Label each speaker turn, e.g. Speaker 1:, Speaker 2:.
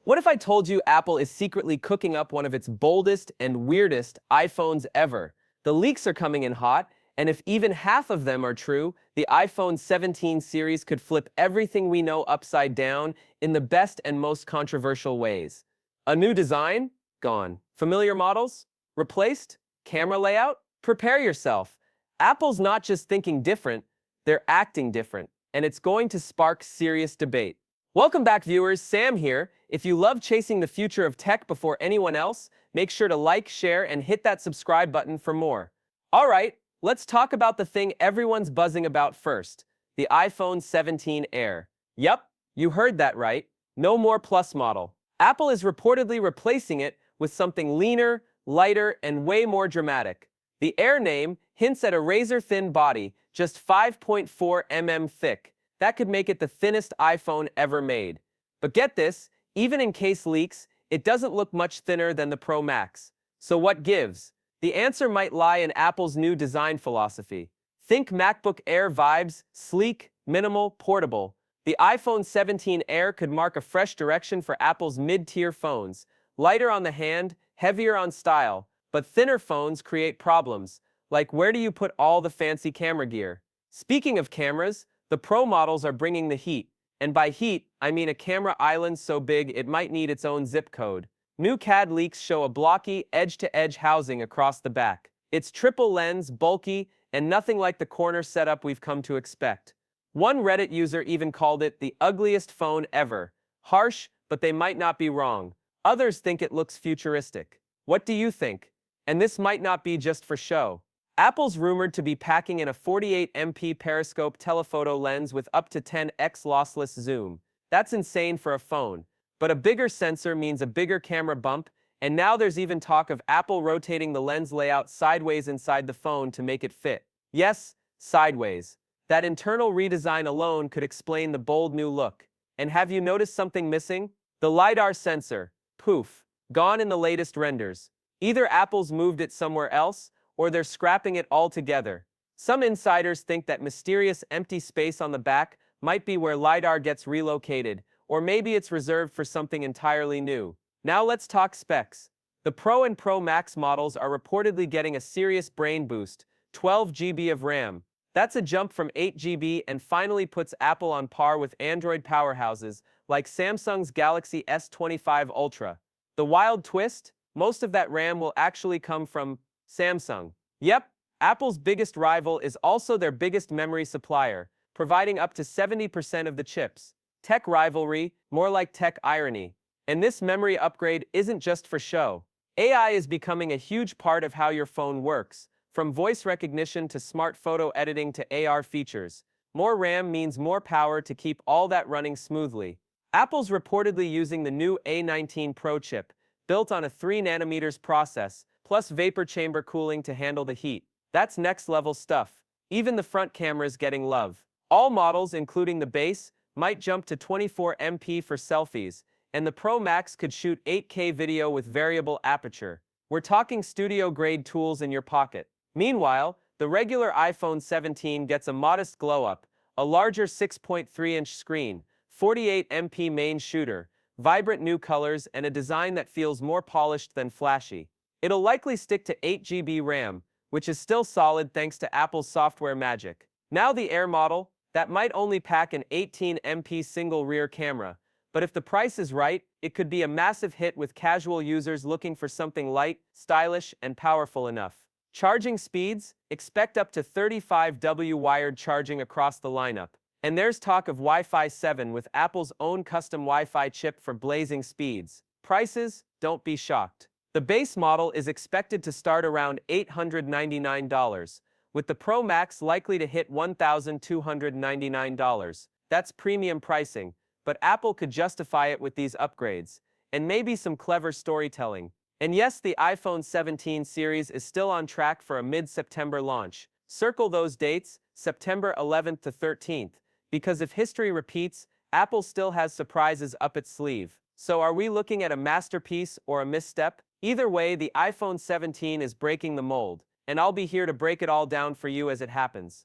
Speaker 1: What if I told you Apple is secretly cooking up one of its boldest and weirdest iPhones ever? The leaks are coming in hot, and if even half of them are true, the iPhone 17 series could flip everything we know upside down in the best and most controversial ways. A new design? Gone. Familiar models? Replaced? Camera layout? Prepare yourself. Apple's not just thinking different, they're acting different, and it's going to spark serious debate. Welcome back, viewers. Sam here. If you love chasing the future of tech before anyone else, make sure to like, share, and hit that subscribe button for more. All right, let's talk about the thing everyone's buzzing about first, the iPhone 17 Air. Yep, you heard that right. No more Plus model. Apple is reportedly replacing it with something leaner, lighter, and way more dramatic. The Air name hints at a razor-thin body, just 5.4 mm thick. That could make it the thinnest iPhone ever made. But get this, even in case leaks, it doesn't look much thinner than the Pro Max. So what gives? The answer might lie in Apple's new design philosophy. Think MacBook Air vibes, sleek, minimal, portable. The iPhone 17 Air could mark a fresh direction for Apple's mid-tier phones. Lighter on the hand, heavier on style, but thinner phones create problems. Like, where do you put all the fancy camera gear? Speaking of cameras, the Pro models are bringing the heat, and by heat, I mean a camera island so big it might need its own zip code. New CAD leaks show a blocky, edge-to-edge housing across the back. It's triple lens, bulky, and nothing like the corner setup we've come to expect. One Reddit user even called it the ugliest phone ever. Harsh, but they might not be wrong. Others think it looks futuristic. What do you think? And this might not be just for show. Apple's rumored to be packing in a 48MP periscope telephoto lens with up to 10x lossless zoom. That's insane for a phone. But a bigger sensor means a bigger camera bump, and now there's even talk of Apple rotating the lens layout sideways inside the phone to make it fit. Yes, sideways. That internal redesign alone could explain the bold new look. And have you noticed something missing? The LiDAR sensor. Poof. Gone in the latest renders. Either Apple's moved it somewhere else, or they're scrapping it altogether. Some insiders think that mysterious empty space on the back might be where LiDAR gets relocated, or maybe it's reserved for something entirely new. Now let's talk specs. The Pro and Pro Max models are reportedly getting a serious brain boost, 12 GB of RAM. That's a jump from 8 GB and finally puts Apple on par with Android powerhouses like Samsung's Galaxy S25 Ultra. The wild twist? Most of that RAM will actually come from Samsung. Yep, Apple's biggest rival is also their biggest memory supplier, providing up to 70% of the chips. Tech rivalry, more like tech irony. And this memory upgrade isn't just for show. AI is becoming a huge part of how your phone works, from voice recognition to smart photo editing to AR features. More RAM means more power to keep all that running smoothly. Apple's reportedly using the new A19 Pro chip, built on a 3nm process, plus vapor chamber cooling to handle the heat. That's next-level stuff. Even the front camera's getting love. All models, including the base, might jump to 24MP for selfies, and the Pro Max could shoot 8K video with variable aperture. We're talking studio-grade tools in your pocket. Meanwhile, the regular iPhone 17 gets a modest glow-up, a larger 6.3-inch screen, 48MP main shooter, vibrant new colors, and a design that feels more polished than flashy. It'll likely stick to 8 GB RAM, which is still solid thanks to Apple's software magic. Now the Air model, that might only pack an 18MP single rear camera, but if the price is right, it could be a massive hit with casual users looking for something light, stylish, and powerful enough. Charging speeds? Expect up to 35W wired charging across the lineup. And there's talk of Wi-Fi 7 with Apple's own custom Wi-Fi chip for blazing speeds. Prices? Don't be shocked. The base model is expected to start around $899, with the Pro Max likely to hit $1,299. That's premium pricing, but Apple could justify it with these upgrades, and maybe some clever storytelling. And yes, the iPhone 17 series is still on track for a mid-September launch. Circle those dates, September 11th to 13th, because if history repeats, Apple still has surprises up its sleeve. So are we looking at a masterpiece or a misstep? Either way, the iPhone 17 is breaking the mold, and I'll be here to break it all down for you as it happens.